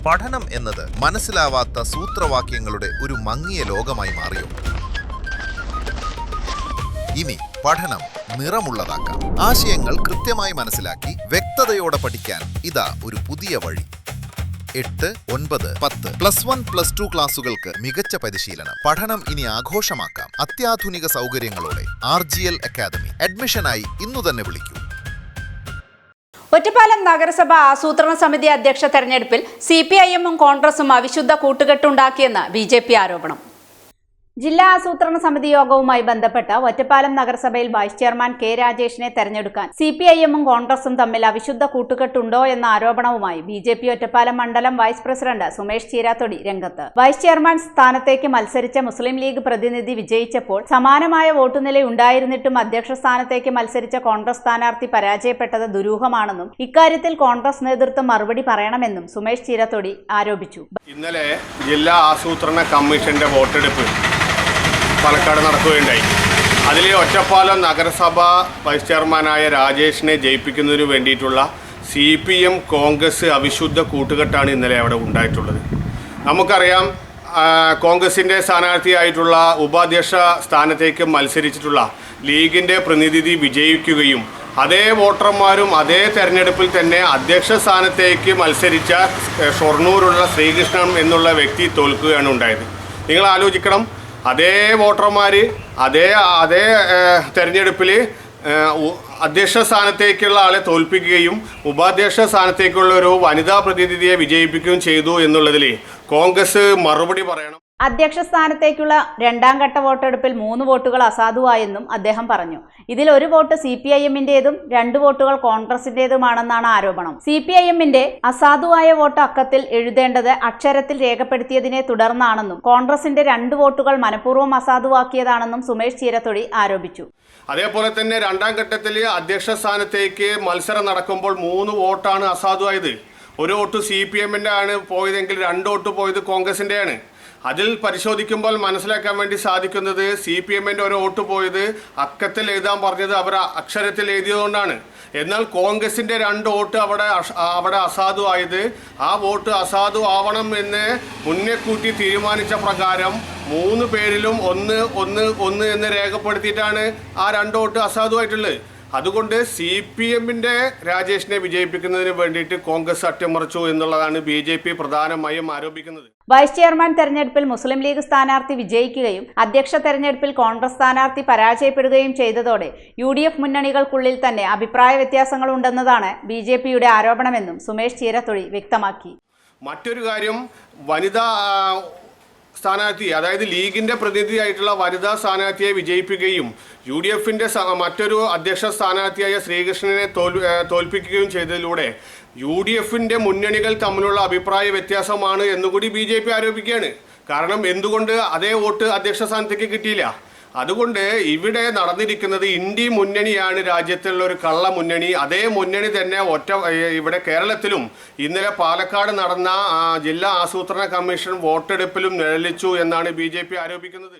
പഠനം എന്നത് മനസ്സിലാവാത്ത സൂത്രവാക്യങ്ങളുടെ ഒരു മങ്ങിയ ലോകമായി മാറിയോ? ഇനി പഠനം നിറമുള്ളതാക്കാം. ആശയങ്ങൾ കൃത്യമായി മനസ്സിലാക്കി വ്യക്തതയോടെ പഠിക്കാൻ ഇതാ ഒരു പുതിയ വഴി. 8, 9, 10 +1, +2 ക്ലാസുകൾക്ക് മികച്ച പരിശീലനം. പഠനം ഇനി ആഘോഷമാക്കാം. അത്യാധുനിക സൗകര്യങ്ങളോടെ RGL അക്കാദമി. അഡ്മിഷനായി ഇന്നു തന്നെ വിളിക്കൂ. ഒറ്റപ്പാലം നഗരസഭ ആസൂത്രണ സമിതി അധ്യക്ഷ തെരഞ്ഞെടുപ്പിൽ CPIM-ഉം കോൺഗ്രസും അവിശുദ്ധ കൂട്ടുകെട്ടുണ്ടാക്കിയെന്ന് BJP ആരോപണം. ജില്ലാ ആസൂത്രണ സമിതി യോഗവുമായി ബന്ധപ്പെട്ട് ഒറ്റപ്പാലം നഗരസഭയിൽ വൈസ് ചെയർമാൻ K. രാജേഷിനെ തെരഞ്ഞെടുക്കാൻ CPIM-ഉം കോൺഗ്രസും തമ്മിൽ അവിശുദ്ധ കൂട്ടുകെട്ടുണ്ടോ എന്ന ആരോപണവുമായി BJP ഒറ്റപ്പാലം മണ്ഡലം വൈസ് പ്രസിഡന്റ് സുമേഷ് ചീരാത്തൊടി രംഗത്ത്. വൈസ് ചെയർമാൻ സ്ഥാനത്തേക്ക് മത്സരിച്ച മുസ്ലിം ലീഗ് പ്രതിനിധി വിജയിച്ചപ്പോൾ സമാനമായ വോട്ടുനിലയുണ്ടായിരുന്നിട്ടും അധ്യക്ഷ സ്ഥാനത്തേക്ക് മത്സരിച്ച കോൺഗ്രസ് സ്ഥാനാർത്ഥി പരാജയപ്പെട്ടത് ദുരൂഹമാണെന്നും ഇക്കാര്യത്തിൽ കോൺഗ്രസ് നേതൃത്വം മറുപടി പറയണമെന്നും സുമേഷ് ചീരാത്തൊടി ആരോപിച്ചു. ഇന്നലെ ജില്ലാ ആസൂത്രണ കമ്മീഷന്റെ വോട്ടെടുപ്പ് പാലക്കാട് നടക്കുകയുണ്ടായി. അതിൽ ഒറ്റപ്പാലം നഗരസഭ വൈസ് ചെയർമാനായ രാജേഷിനെ ജയിപ്പിക്കുന്നതിന് വേണ്ടിയിട്ടുള്ള CPM കോൺഗ്രസ് അവിശുദ്ധ കൂട്ടുകെട്ടാണ് ഇന്നലെ അവിടെ ഉണ്ടായിട്ടുള്ളത്. നമുക്കറിയാം, കോൺഗ്രസിൻ്റെ സ്ഥാനാർത്ഥിയായിട്ടുള്ള ഉപാധ്യക്ഷ സ്ഥാനത്തേക്ക് മത്സരിച്ചിട്ടുള്ള ലീഗിൻ്റെ പ്രതിനിധി വിജയിക്കുകയും അതേ വോട്ടർമാരും അതേ തെരഞ്ഞെടുപ്പിൽ തന്നെ അധ്യക്ഷ സ്ഥാനത്തേക്ക് മത്സരിച്ച ഷൊർണൂരുള്ള ശ്രീകൃഷ്ണൻ എന്നുള്ള വ്യക്തി തോൽക്കുകയാണ് ഉണ്ടായത്. നിങ്ങൾ ആലോചിക്കണം, അതേ വോട്ടർമാർ അതേ തെരഞ്ഞെടുപ്പിൽ അധ്യക്ഷ സ്ഥാനത്തേക്കുള്ള ആളെ തോൽപ്പിക്കുകയും ഉപാധ്യക്ഷ സ്ഥാനത്തേക്കുള്ള ഒരു വനിതാ പ്രതിനിധിയെ വിജയിപ്പിക്കുകയും ചെയ്തു എന്നുള്ളതിൽ കോൺഗ്രസ് മറുപടി പറയണം. അധ്യക്ഷ സ്ഥാനത്തേക്കുള്ള രണ്ടാം ഘട്ട വോട്ടെടുപ്പിൽ 3 വോട്ടുകൾ അസാധുവായെന്നും അദ്ദേഹം പറഞ്ഞു. ഇതിൽ 1 വോട്ട് CPIM-ന്റേതും 2 വോട്ടുകൾ കോൺഗ്രസിന്റേതുമാണെന്നാണ് ആരോപണം. CPIM-ന്റെ അസാധുവായ വോട്ട് അക്കത്തിൽ എഴുതേണ്ടത് അക്ഷരത്തിൽ രേഖപ്പെടുത്തിയതിനെ തുടർന്നാണെന്നും കോൺഗ്രസിന്റെ 2 വോട്ടുകൾ മനഃപൂർവ്വം അസാധുവാക്കിയതാണെന്നും സുമേഷ് ചീരത്തൊടി ആരോപിച്ചു. അതേപോലെ തന്നെ രണ്ടാം ഘട്ടത്തിൽ അധ്യക്ഷ സ്ഥാനത്തേക്ക് മത്സരം നടക്കുമ്പോൾ 3 വോട്ടാണ് അസാധുവായത്. 1 വോട്ട് CPM-ന്റെ ആണ് പോയതെങ്കിൽ 2 വോട്ട് പോയത് കോൺഗ്രസിന്റെയാണ്. അതിൽ പരിശോധിക്കുമ്പോൾ മനസ്സിലാക്കാൻ വേണ്ടി സാധിക്കുന്നത് CPM-ന്റെ 1 വോട്ട് പോയത് അക്കത്തിൽ എഴുതാൻ പറഞ്ഞത് അവർ അക്ഷരത്തിൽ എഴുതിയതുകൊണ്ടാണ്. എന്നാൽ കോൺഗ്രസിന്റെ 2 വോട്ട് അവിടെ അസാധുവായത് ആ വോട്ട് അസാധു ആവണം എന്ന് മുന്നേ കൂട്ടി തീരുമാനിച്ച പ്രകാരം 3 പേരിലും 1 എന്ന് രേഖപ്പെടുത്തിയിട്ടാണ് ആ 2 വോട്ട് അസാധുവായിട്ടുള്ളത്. അതുകൊണ്ട് CPM-ന്റെ രാജേഷിനെ വിജയിപ്പിക്കുന്നതിന് വേണ്ടിയിട്ട് കോൺഗ്രസ് അട്ടിമറിച്ചു എന്നുള്ളതാണ് BJP പ്രധാനമായും ആരോപിക്കുന്നത്. വൈസ് ചെയർമാൻ തെരഞ്ഞെടുപ്പിൽ മുസ്ലിം ലീഗ് സ്ഥാനാർത്ഥി വിജയിക്കുകയും അധ്യക്ഷ തെരഞ്ഞെടുപ്പിൽ കോൺഗ്രസ് സ്ഥാനാർത്ഥി പരാജയപ്പെടുകയും ചെയ്തതോടെ UDF മുന്നണികൾക്കുള്ളിൽ തന്നെ അഭിപ്രായ വ്യത്യാസങ്ങളുണ്ടെന്നതാണ് BJP-യുടെ ആരോപണമെന്നും സുമേഷ് ചീരത്തൊടി വ്യക്തമാക്കി. മറ്റൊരു കാര്യം, വനിതാ സ്ഥാനാർത്ഥി, അതായത് ലീഗിന്റെ പ്രതിനിധിയായിട്ടുള്ള വനിതാ സ്ഥാനാർത്ഥിയെ വിജയിപ്പിക്കുകയും UDF-ന്റെ മറ്റൊരു അധ്യക്ഷ സ്ഥാനാർത്ഥിയായ ശ്രീകൃഷ്ണനെ തോൽപ്പിക്കുകയും ചെയ്തതിലൂടെ UDF-ന്റെ മുന്നണികൾ തമ്മിലുള്ള അഭിപ്രായ വ്യത്യാസമാണ് എന്നുകൂടി BJP ആരോപിക്കുകയാണ്. കാരണം എന്തുകൊണ്ട് അതേ വോട്ട് അധ്യക്ഷ സ്ഥാനത്തേക്ക് കിട്ടിയില്ല? അതുകൊണ്ട് ഇവിടെ നടന്നിരിക്കുന്നത് ഇന്ത്യ മുന്നണിയാണ് രാജ്യത്തുള്ള ഒരു കള്ള മുന്നണി. അതേ മുന്നണി തന്നെ ഇവിടെ കേരളത്തിലും ഇന്നലെ പാലക്കാട് നടന്ന ജില്ലാ ആസൂത്രണ കമ്മീഷൻ വോട്ടെടുപ്പിലും നിഴലിച്ചു എന്നാണ് BJP ആരോപിക്കുന്നത്.